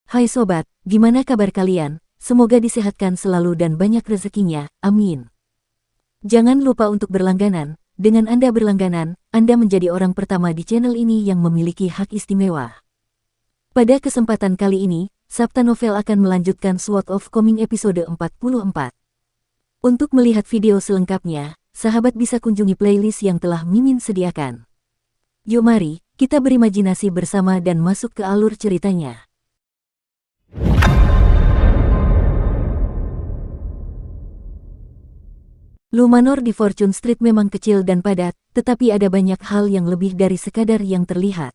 Hai sobat, gimana kabar kalian? Semoga disehatkan selalu dan banyak rezekinya, amin. Jangan lupa untuk berlangganan. Dengan Anda berlangganan, Anda menjadi orang pertama di channel ini yang memiliki hak istimewa. Pada kesempatan kali ini, Sabta Novel akan melanjutkan Sword of Coming episode 44. Untuk melihat video selengkapnya, sahabat bisa kunjungi playlist yang telah Mimin sediakan. Yuk mari, kita berimajinasi bersama dan masuk ke alur ceritanya. Lumanor di Fortune Street memang kecil dan padat, tetapi ada banyak hal yang lebih dari sekadar yang terlihat.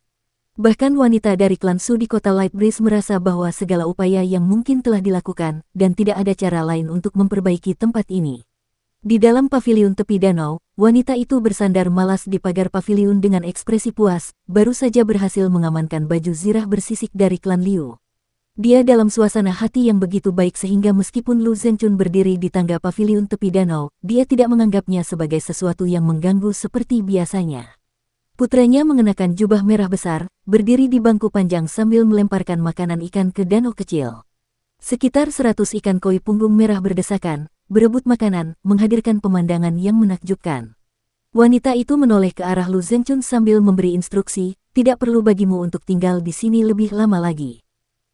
Bahkan wanita dari klan Su di kota Lightbreeze merasa bahwa segala upaya yang mungkin telah dilakukan, dan tidak ada cara lain untuk memperbaiki tempat ini. Di dalam paviliun tepi danau, wanita itu bersandar malas di pagar paviliun dengan ekspresi puas, baru saja berhasil mengamankan baju zirah bersisik dari klan Liu. Dia dalam suasana hati yang begitu baik sehingga meskipun Lu Zhenchun berdiri di tangga paviliun tepi danau, dia tidak menganggapnya sebagai sesuatu yang mengganggu seperti biasanya. Putranya mengenakan jubah merah besar, berdiri di bangku panjang sambil melemparkan makanan ikan ke danau kecil. Sekitar 100 ikan koi punggung merah berdesakan, berebut makanan, menghadirkan pemandangan yang menakjubkan. Wanita itu menoleh ke arah Lu Zhenchun sambil memberi instruksi, tidak perlu bagimu untuk tinggal di sini lebih lama lagi.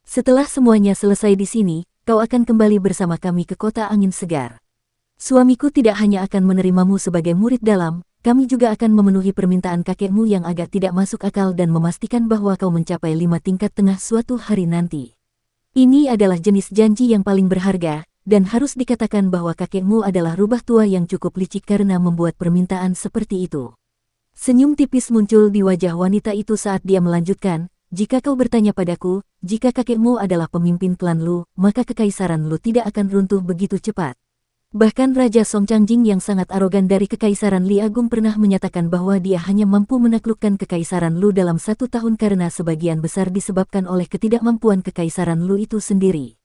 Setelah semuanya selesai di sini, kau akan kembali bersama kami ke kota angin segar. Suamiku tidak hanya akan menerimamu sebagai murid dalam, kami juga akan memenuhi permintaan kakekmu yang agak tidak masuk akal dan memastikan bahwa kau mencapai 5 tingkat tengah suatu hari nanti. Ini adalah jenis janji yang paling berharga, dan harus dikatakan bahwa kakekmu adalah rubah tua yang cukup licik karena membuat permintaan seperti itu. Senyum tipis muncul di wajah wanita itu saat dia melanjutkan, jika kau bertanya padaku, jika kakekmu adalah pemimpin klan Lu, maka kekaisaran Lu tidak akan runtuh begitu cepat. Bahkan Raja Song Changjing yang sangat arogan dari kekaisaran Li Agung pernah menyatakan bahwa dia hanya mampu menaklukkan kekaisaran Lu dalam 1 tahun karena sebagian besar disebabkan oleh ketidakmampuan kekaisaran Lu itu sendiri.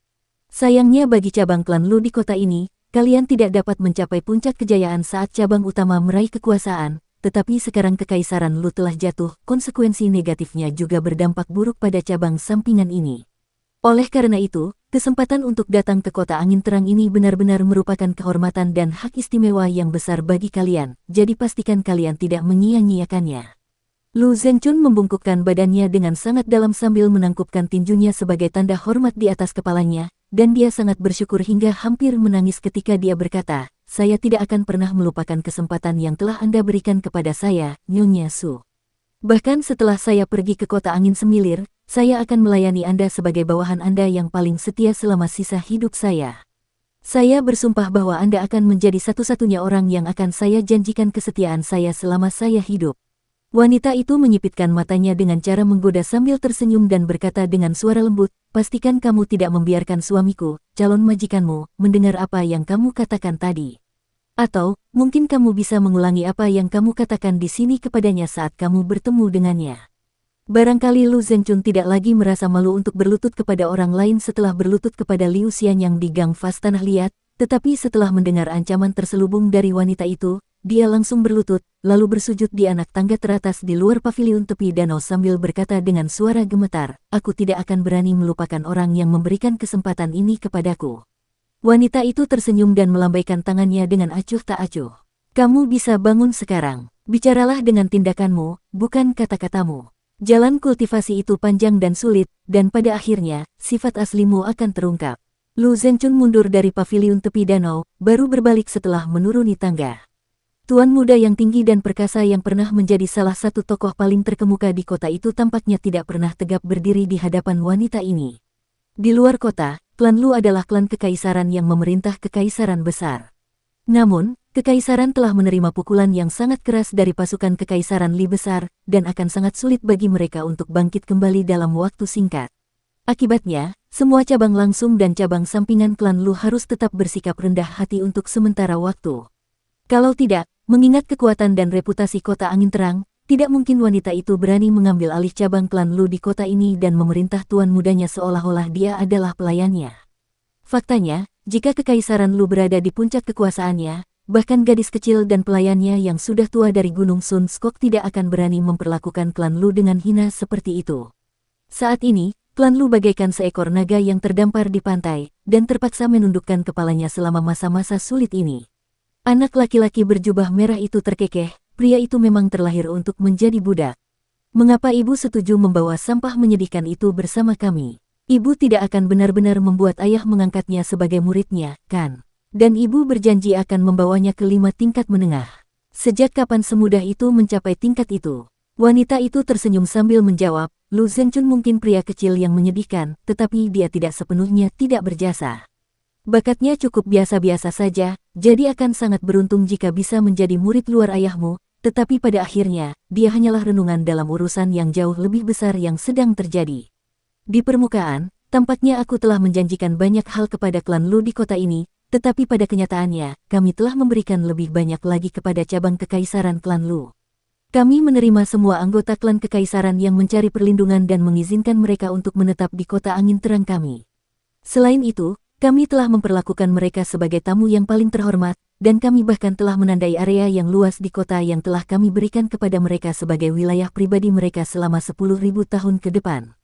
Sayangnya bagi cabang klan Lu di kota ini, kalian tidak dapat mencapai puncak kejayaan saat cabang utama meraih kekuasaan. Tetapi sekarang kekaisaran Lu telah jatuh, konsekuensi negatifnya juga berdampak buruk pada cabang sampingan ini. Oleh karena itu, kesempatan untuk datang ke kota angin terang ini benar-benar merupakan kehormatan dan hak istimewa yang besar bagi kalian, jadi pastikan kalian tidak menyia-nyiakannya. Lu Zhenchun membungkukkan badannya dengan sangat dalam sambil menangkupkan tinjunya sebagai tanda hormat di atas kepalanya, dan dia sangat bersyukur hingga hampir menangis ketika dia berkata, saya tidak akan pernah melupakan kesempatan yang telah Anda berikan kepada saya, Nyonya Su. Bahkan setelah saya pergi ke kota angin semilir, saya akan melayani Anda sebagai bawahan Anda yang paling setia selama sisa hidup saya. Saya bersumpah bahwa Anda akan menjadi satu-satunya orang yang akan saya janjikan kesetiaan saya selama saya hidup. Wanita itu menyipitkan matanya dengan cara menggoda sambil tersenyum dan berkata dengan suara lembut, pastikan kamu tidak membiarkan suamiku, calon majikanmu, mendengar apa yang kamu katakan tadi. Atau, mungkin kamu bisa mengulangi apa yang kamu katakan di sini kepadanya saat kamu bertemu dengannya. Barangkali Lu Zhenchun tidak lagi merasa malu untuk berlutut kepada orang lain setelah berlutut kepada Liu Xianyang di gang Vas Tanah Liat, tetapi setelah mendengar ancaman terselubung dari wanita itu, dia langsung berlutut, lalu bersujud di anak tangga teratas di luar paviliun tepi danau sambil berkata dengan suara gemetar, aku tidak akan berani melupakan orang yang memberikan kesempatan ini kepadaku. Wanita itu tersenyum dan melambaikan tangannya dengan acuh tak acuh. Kamu bisa bangun sekarang. Bicaralah dengan tindakanmu, bukan kata-katamu. Jalan kultivasi itu panjang dan sulit, dan pada akhirnya, sifat aslimu akan terungkap. Lu Zhenchun mundur dari paviliun tepi danau, baru berbalik setelah menuruni tangga. Tuan muda yang tinggi dan perkasa yang pernah menjadi salah satu tokoh paling terkemuka di kota itu tampaknya tidak pernah tegap berdiri di hadapan wanita ini. Di luar kota, klan Lu adalah klan kekaisaran yang memerintah kekaisaran besar. Namun, kekaisaran telah menerima pukulan yang sangat keras dari pasukan kekaisaran Li besar, dan akan sangat sulit bagi mereka untuk bangkit kembali dalam waktu singkat. Akibatnya, semua cabang langsung dan cabang sampingan klan Lu harus tetap bersikap rendah hati untuk sementara waktu. Kalau tidak, mengingat kekuatan dan reputasi kota angin terang, tidak mungkin wanita itu berani mengambil alih cabang klan Lu di kota ini dan memerintah tuan mudanya seolah-olah dia adalah pelayannya. Faktanya, jika kekaisaran Lu berada di puncak kekuasaannya, bahkan gadis kecil dan pelayannya yang sudah tua dari Gunung Sun Skok tidak akan berani memperlakukan klan Lu dengan hina seperti itu. Saat ini, Klan Lu bagaikan seekor naga yang terdampar di pantai, dan terpaksa menundukkan kepalanya selama masa-masa sulit ini. Anak laki-laki berjubah merah itu terkekeh, pria itu memang terlahir untuk menjadi budak. Mengapa ibu setuju membawa sampah menyedihkan itu bersama kami? Ibu tidak akan benar-benar membuat ayah mengangkatnya sebagai muridnya, kan? Dan ibu berjanji akan membawanya ke 5 tingkat menengah. Sejak kapan semudah itu mencapai tingkat itu? Wanita itu tersenyum sambil menjawab, Lu Zhenchun mungkin pria kecil yang menyedihkan, tetapi dia tidak sepenuhnya tidak berjasa. Bakatnya cukup biasa-biasa saja, jadi akan sangat beruntung jika bisa menjadi murid luar ayahmu, tetapi pada akhirnya, dia hanyalah renungan dalam urusan yang jauh lebih besar yang sedang terjadi. Di permukaan, tampaknya aku telah menjanjikan banyak hal kepada klan Lu di kota ini, tetapi pada kenyataannya, kami telah memberikan lebih banyak lagi kepada cabang kekaisaran klan Lu. Kami menerima semua anggota klan kekaisaran yang mencari perlindungan dan mengizinkan mereka untuk menetap di kota angin terang kami. Selain itu, kami telah memperlakukan mereka sebagai tamu yang paling terhormat, dan kami bahkan telah menandai area yang luas di kota yang telah kami berikan kepada mereka sebagai wilayah pribadi mereka selama 10.000 tahun ke depan.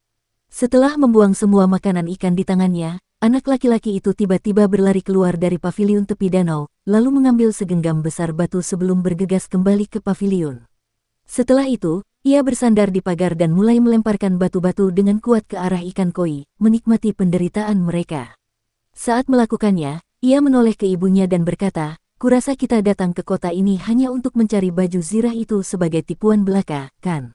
Setelah membuang semua makanan ikan di tangannya, anak laki-laki itu tiba-tiba berlari keluar dari paviliun tepi danau, lalu mengambil segenggam besar batu sebelum bergegas kembali ke paviliun. Setelah itu, ia bersandar di pagar dan mulai melemparkan batu-batu dengan kuat ke arah ikan koi, menikmati penderitaan mereka. Saat melakukannya, ia menoleh ke ibunya dan berkata, "Kurasa kita datang ke kota ini hanya untuk mencari baju zirah itu sebagai tipuan belaka, kan?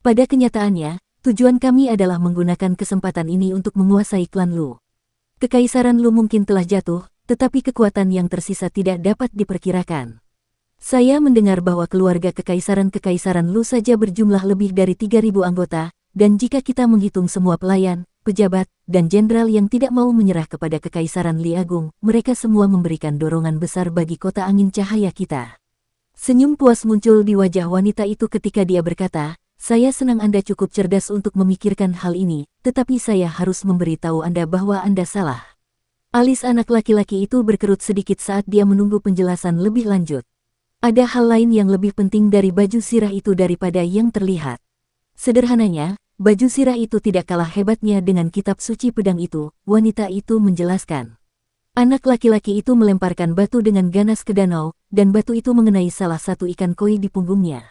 Pada kenyataannya, tujuan kami adalah menggunakan kesempatan ini untuk menguasai klan Lu. Kekaisaran Lu mungkin telah jatuh, tetapi kekuatan yang tersisa tidak dapat diperkirakan. Saya mendengar bahwa keluarga kekaisaran Lu saja berjumlah lebih dari 3.000 anggota, dan jika kita menghitung semua pelayan, pejabat, dan jenderal yang tidak mau menyerah kepada kekaisaran Li Agung, mereka semua memberikan dorongan besar bagi kota angin cahaya kita." Senyum puas muncul di wajah wanita itu ketika dia berkata, "Saya senang Anda cukup cerdas untuk memikirkan hal ini, tetapi saya harus memberitahu Anda bahwa Anda salah." Alis anak laki-laki itu berkerut sedikit saat dia menunggu penjelasan lebih lanjut. Ada hal lain yang lebih penting dari baju sirah itu daripada yang terlihat. Sederhananya, baju sirah itu tidak kalah hebatnya dengan kitab suci pedang itu, wanita itu menjelaskan. Anak laki-laki itu melemparkan batu dengan ganas ke danau, dan batu itu mengenai salah satu ikan koi di punggungnya.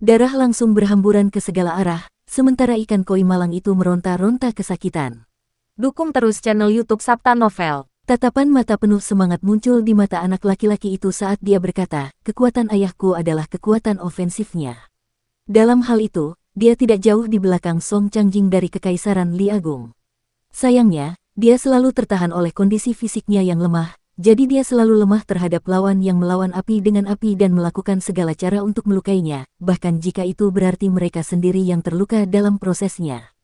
Darah langsung berhamburan ke segala arah, sementara ikan koi malang itu meronta-ronta kesakitan. Dukung terus channel YouTube Sabta Novel. Tatapan mata penuh semangat muncul di mata anak laki-laki itu saat dia berkata, "Kekuatan ayahku adalah kekuatan ofensifnya." Dalam hal itu, dia tidak jauh di belakang Song Changjing dari kekaisaran Li Agung. Sayangnya, dia selalu tertahan oleh kondisi fisiknya yang lemah, jadi dia selalu lemah terhadap lawan yang melawan api dengan api dan melakukan segala cara untuk melukainya, bahkan jika itu berarti mereka sendiri yang terluka dalam prosesnya.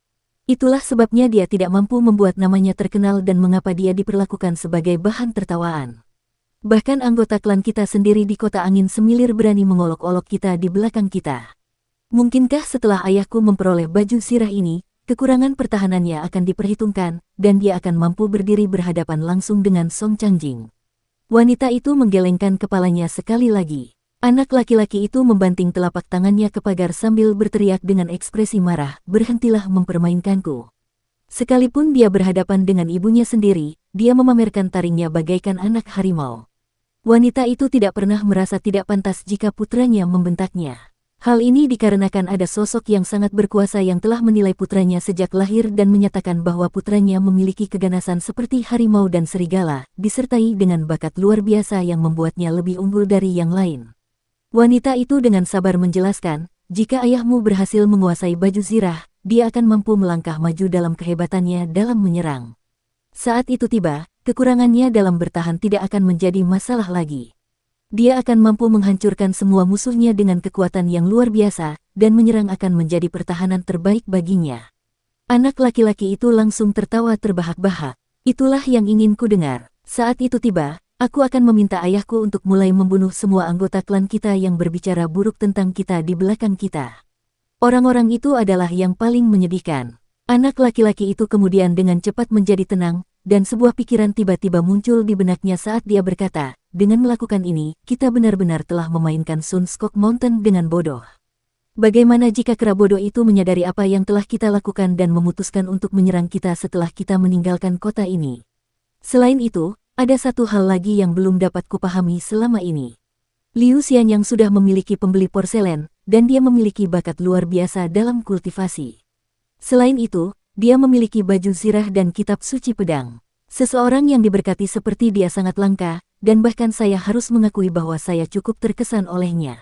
Itulah sebabnya dia tidak mampu membuat namanya terkenal dan mengapa dia diperlakukan sebagai bahan tertawaan. Bahkan anggota klan kita sendiri di kota angin semilir berani mengolok-olok kita di belakang kita. Mungkinkah setelah ayahku memperoleh baju sirah ini, kekurangan pertahanannya akan diperhitungkan, dan dia akan mampu berdiri berhadapan langsung dengan Song Changjing? Wanita itu menggelengkan kepalanya sekali lagi. Anak laki-laki itu membanting telapak tangannya ke pagar sambil berteriak dengan ekspresi marah, "Berhentilah mempermainkanku." Sekalipun dia berhadapan dengan ibunya sendiri, dia memamerkan taringnya bagaikan anak harimau. Wanita itu tidak pernah merasa tidak pantas jika putranya membentaknya. Hal ini dikarenakan ada sosok yang sangat berkuasa yang telah menilai putranya sejak lahir dan menyatakan bahwa putranya memiliki keganasan seperti harimau dan serigala, disertai dengan bakat luar biasa yang membuatnya lebih unggul dari yang lain. Wanita itu dengan sabar menjelaskan, "Jika ayahmu berhasil menguasai baju zirah, dia akan mampu melangkah maju dalam kehebatannya dalam menyerang. Saat itu tiba, kekurangannya dalam bertahan tidak akan menjadi masalah lagi. Dia akan mampu menghancurkan semua musuhnya dengan kekuatan yang luar biasa, dan menyerang akan menjadi pertahanan terbaik baginya." Anak laki-laki itu langsung tertawa terbahak-bahak. "Itulah yang ingin ku dengar. Saat itu tiba, aku akan meminta ayahku untuk mulai membunuh semua anggota klan kita yang berbicara buruk tentang kita di belakang kita. Orang-orang itu adalah yang paling menyedihkan." Anak laki-laki itu kemudian dengan cepat menjadi tenang, dan sebuah pikiran tiba-tiba muncul di benaknya saat dia berkata, "Dengan melakukan ini, kita benar-benar telah memainkan Sun Skok Mountain dengan bodoh. Bagaimana jika kera bodoh itu menyadari apa yang telah kita lakukan dan memutuskan untuk menyerang kita setelah kita meninggalkan kota ini? Selain itu, ada satu hal lagi yang belum dapat kupahami selama ini. Liu Xianyang sudah memiliki pembeli porselen, dan dia memiliki bakat luar biasa dalam kultivasi. Selain itu, dia memiliki baju zirah dan kitab suci pedang. Seseorang yang diberkati seperti dia sangat langka, dan bahkan saya harus mengakui bahwa saya cukup terkesan olehnya.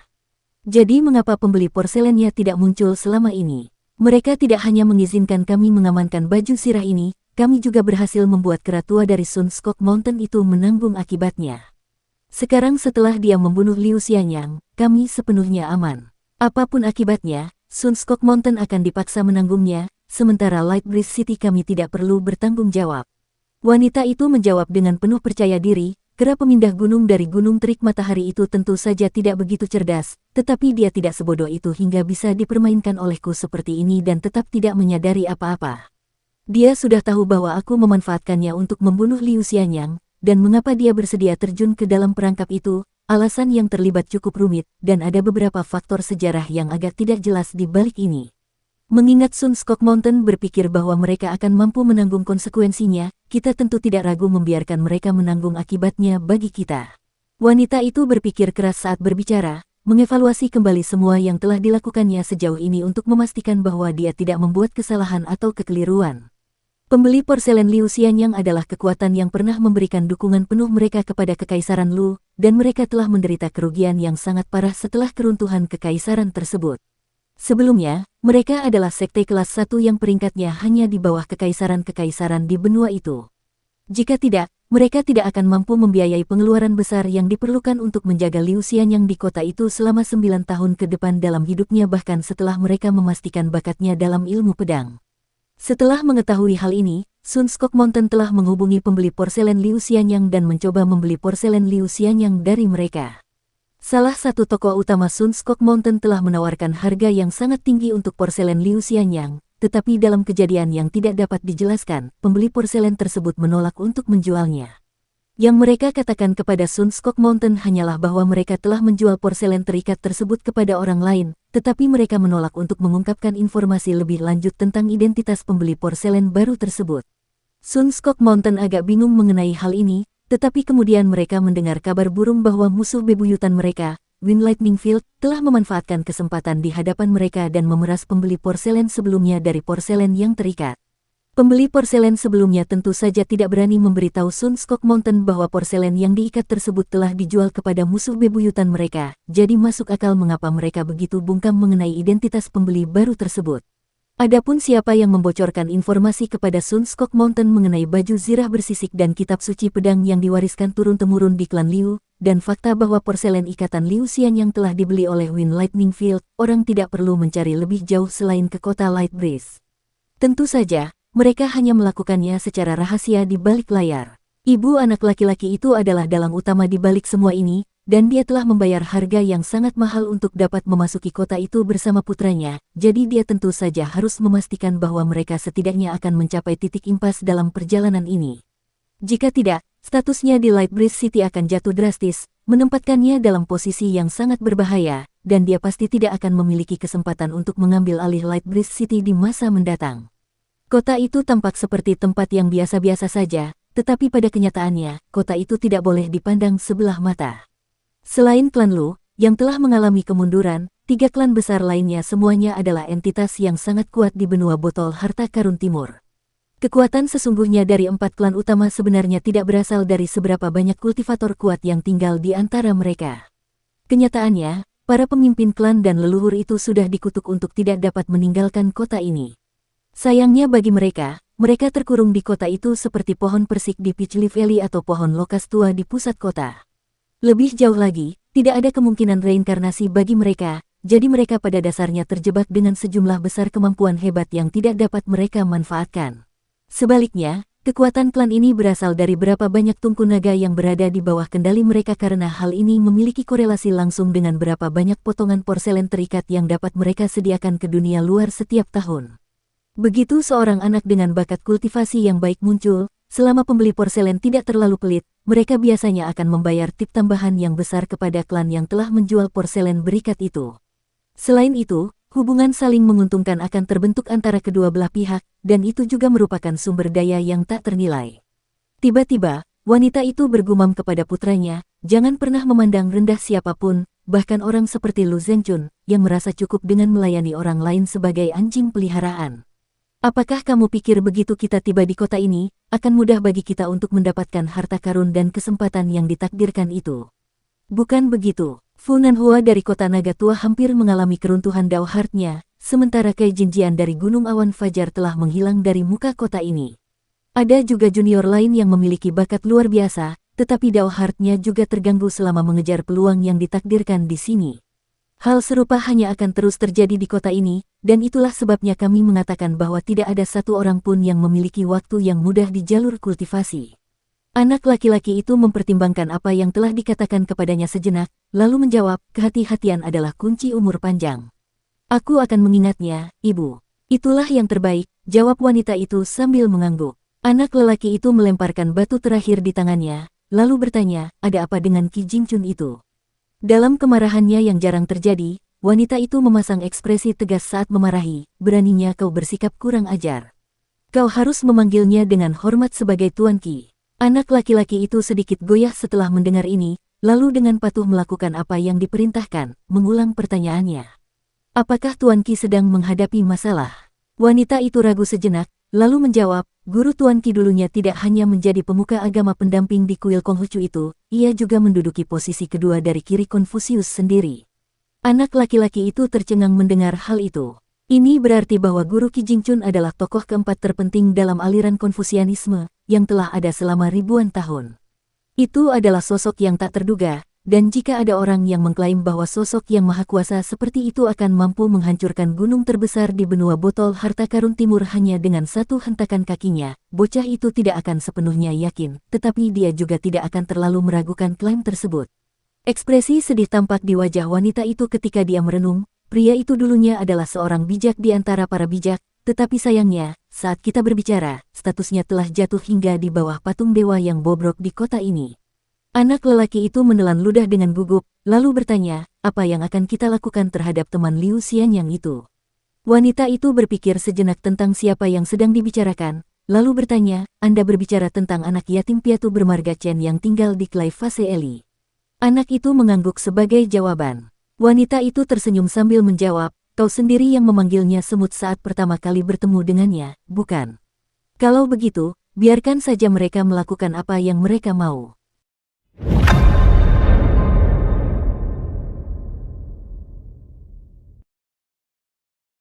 Jadi mengapa pembeli porselennya tidak muncul selama ini? Mereka tidak hanya mengizinkan kami mengamankan baju zirah ini, kami juga berhasil membuat kera tua dari Sunskok Mountain itu menanggung akibatnya. Sekarang setelah dia membunuh Liu Xianyang, kami sepenuhnya aman. Apapun akibatnya, Sunskok Mountain akan dipaksa menanggungnya, sementara Lightbreeze City kami tidak perlu bertanggung jawab. Wanita itu menjawab dengan penuh percaya diri. Kera pemindah gunung dari Gunung Terik Matahari itu tentu saja tidak begitu cerdas, tetapi dia tidak sebodoh itu hingga bisa dipermainkan olehku seperti ini dan tetap tidak menyadari apa-apa. Dia sudah tahu bahwa aku memanfaatkannya untuk membunuh Liu Xianyang, dan mengapa dia bersedia terjun ke dalam perangkap itu, alasan yang terlibat cukup rumit, dan ada beberapa faktor sejarah yang agak tidak jelas di balik ini. Mengingat Sunskok Mountain berpikir bahwa mereka akan mampu menanggung konsekuensinya, kita tentu tidak ragu membiarkan mereka menanggung akibatnya bagi kita. Wanita itu berpikir keras saat berbicara, mengevaluasi kembali semua yang telah dilakukannya sejauh ini untuk memastikan bahwa dia tidak membuat kesalahan atau kekeliruan. Pembeli porselen Liu Xianyang adalah kekuatan yang pernah memberikan dukungan penuh mereka kepada Kekaisaran Lu, dan mereka telah menderita kerugian yang sangat parah setelah keruntuhan kekaisaran tersebut. Sebelumnya, mereka adalah sekte kelas 1 yang peringkatnya hanya di bawah kekaisaran-kekaisaran di benua itu. Jika tidak, mereka tidak akan mampu membiayai pengeluaran besar yang diperlukan untuk menjaga Liu Xianyang di kota itu selama 9 tahun ke depan dalam hidupnya bahkan setelah mereka memastikan bakatnya dalam ilmu pedang. Setelah mengetahui hal ini, Sunskok Mountain telah menghubungi pembeli porselen Liu Xianyang dan mencoba membeli porselen Liu Xianyang dari mereka. Salah satu tokoh utama Sunskok Mountain telah menawarkan harga yang sangat tinggi untuk porselen Liu Xianyang, tetapi dalam kejadian yang tidak dapat dijelaskan, pembeli porselen tersebut menolak untuk menjualnya. Yang mereka katakan kepada Sunskok Mountain hanyalah bahwa mereka telah menjual porselen terikat tersebut kepada orang lain, tetapi mereka menolak untuk mengungkapkan informasi lebih lanjut tentang identitas pembeli porselen baru tersebut. Sunskok Mountain agak bingung mengenai hal ini, tetapi kemudian mereka mendengar kabar burung bahwa musuh bebuyutan mereka, Wind Lightning Field, telah memanfaatkan kesempatan di hadapan mereka dan memeras pembeli porselen sebelumnya dari porselen yang terikat. Pembeli porselen sebelumnya tentu saja tidak berani memberitahu Sunskok Mountain bahwa porselen yang diikat tersebut telah dijual kepada musuh bebuyutan mereka, jadi masuk akal mengapa mereka begitu bungkam mengenai identitas pembeli baru tersebut. Adapun siapa yang membocorkan informasi kepada Sunskok Mountain mengenai baju zirah bersisik dan kitab suci pedang yang diwariskan turun-temurun di klan Liu, dan fakta bahwa porselen ikatan Liu Xianyang telah dibeli oleh Wind Lightning Field, orang tidak perlu mencari lebih jauh selain ke kota Lightbreeze. Tentu saja, mereka hanya melakukannya secara rahasia di balik layar. Ibu anak laki-laki itu adalah dalang utama di balik semua ini, dan dia telah membayar harga yang sangat mahal untuk dapat memasuki kota itu bersama putranya, jadi dia tentu saja harus memastikan bahwa mereka setidaknya akan mencapai titik impas dalam perjalanan ini. Jika tidak, statusnya di Lightbreeze City akan jatuh drastis, menempatkannya dalam posisi yang sangat berbahaya, dan dia pasti tidak akan memiliki kesempatan untuk mengambil alih Lightbreeze City di masa mendatang. Kota itu tampak seperti tempat yang biasa-biasa saja, tetapi pada kenyataannya, kota itu tidak boleh dipandang sebelah mata. Selain klan Lu, yang telah mengalami kemunduran, 3 klan besar lainnya semuanya adalah entitas yang sangat kuat di benua botol harta karun timur. Kekuatan sesungguhnya dari 4 klan utama sebenarnya tidak berasal dari seberapa banyak kultivator kuat yang tinggal di antara mereka. Kenyataannya, para pemimpin klan dan leluhur itu sudah dikutuk untuk tidak dapat meninggalkan kota ini. Sayangnya bagi mereka, mereka terkurung di kota itu seperti pohon persik di Peachleaf Valley atau pohon lokas tua di pusat kota. Lebih jauh lagi, tidak ada kemungkinan reinkarnasi bagi mereka, jadi mereka pada dasarnya terjebak dengan sejumlah besar kemampuan hebat yang tidak dapat mereka manfaatkan. Sebaliknya, kekuatan klan ini berasal dari berapa banyak tungku naga yang berada di bawah kendali mereka karena hal ini memiliki korelasi langsung dengan berapa banyak potongan porselen terikat yang dapat mereka sediakan ke dunia luar setiap tahun. Begitu seorang anak dengan bakat kultivasi yang baik muncul, selama pembeli porselen tidak terlalu pelit, mereka biasanya akan membayar tip tambahan yang besar kepada klan yang telah menjual porselen berikat itu. Selain itu, Hubungan saling menguntungkan akan terbentuk antara kedua belah pihak, dan itu juga merupakan sumber daya yang tak ternilai. Tiba-tiba, wanita itu bergumam kepada putranya, jangan pernah memandang rendah siapapun, bahkan orang seperti Lu Zhengjun, yang merasa cukup dengan melayani orang lain sebagai anjing peliharaan. Apakah kamu pikir begitu kita tiba di kota ini, akan mudah bagi kita untuk mendapatkan harta karun dan kesempatan yang ditakdirkan itu? Bukan begitu. Fu Nanhua dari kota Naga Tua hampir mengalami keruntuhan Dao Heart-nya, sementara Kai Jinjian dari Gunung Awan Fajar telah menghilang dari muka kota ini. Ada juga junior lain yang memiliki bakat luar biasa, tetapi Dao Heart-nya juga terganggu selama mengejar peluang yang ditakdirkan di sini. Hal serupa hanya akan terus terjadi di kota ini, dan itulah sebabnya kami mengatakan bahwa tidak ada satu orang pun yang memiliki waktu yang mudah di jalur kultivasi. Anak laki-laki itu mempertimbangkan apa yang telah dikatakan kepadanya sejenak, lalu menjawab, kehati-hatian adalah kunci umur panjang. Aku akan mengingatnya, Ibu. Itulah yang terbaik, jawab wanita itu sambil mengangguk. Anak lelaki itu melemparkan batu terakhir di tangannya, lalu bertanya, ada apa dengan Qi Jingchun itu? Dalam kemarahannya yang jarang terjadi, wanita itu memasang ekspresi tegas saat memarahi, beraninya kau bersikap kurang ajar. Kau harus memanggilnya dengan hormat sebagai Tuan Qi. Anak laki-laki itu sedikit goyah setelah mendengar ini, lalu dengan patuh melakukan apa yang diperintahkan, mengulang pertanyaannya. Apakah Tuan Qi sedang menghadapi masalah? Wanita itu ragu sejenak, lalu menjawab, guru Tuan Qi dulunya tidak hanya menjadi pemuka agama pendamping di kuil Konghucu itu, ia juga menduduki posisi kedua dari kiri Konfusius sendiri. Anak laki-laki itu tercengang mendengar hal itu. Ini berarti bahwa guru Qi Jingchun adalah tokoh keempat terpenting dalam aliran Konfusianisme, yang telah ada selama ribuan tahun. Itu adalah sosok yang tak terduga, dan jika ada orang yang mengklaim bahwa sosok yang maha kuasa seperti itu akan mampu menghancurkan gunung terbesar di benua botol harta karun timur hanya dengan satu hentakan kakinya, bocah itu tidak akan sepenuhnya yakin, tetapi dia juga tidak akan terlalu meragukan klaim tersebut. Ekspresi sedih tampak di wajah wanita itu ketika dia merenung. Pria itu dulunya adalah seorang bijak di antara para bijak, tetapi sayangnya, saat kita berbicara, statusnya telah jatuh hingga di bawah patung dewa yang bobrok di kota ini. Anak lelaki itu menelan ludah dengan gugup, lalu bertanya, apa yang akan kita lakukan terhadap teman Liu Xianyang itu? Wanita itu berpikir sejenak tentang siapa yang sedang dibicarakan, lalu bertanya, Anda berbicara tentang anak yatim piatu bermarga Chen yang tinggal di Klai Fase Eli. Anak itu mengangguk sebagai jawaban. Wanita itu tersenyum sambil menjawab, kau sendiri yang memanggilnya semut saat pertama kali bertemu dengannya, bukan? Kalau begitu, biarkan saja mereka melakukan apa yang mereka mau.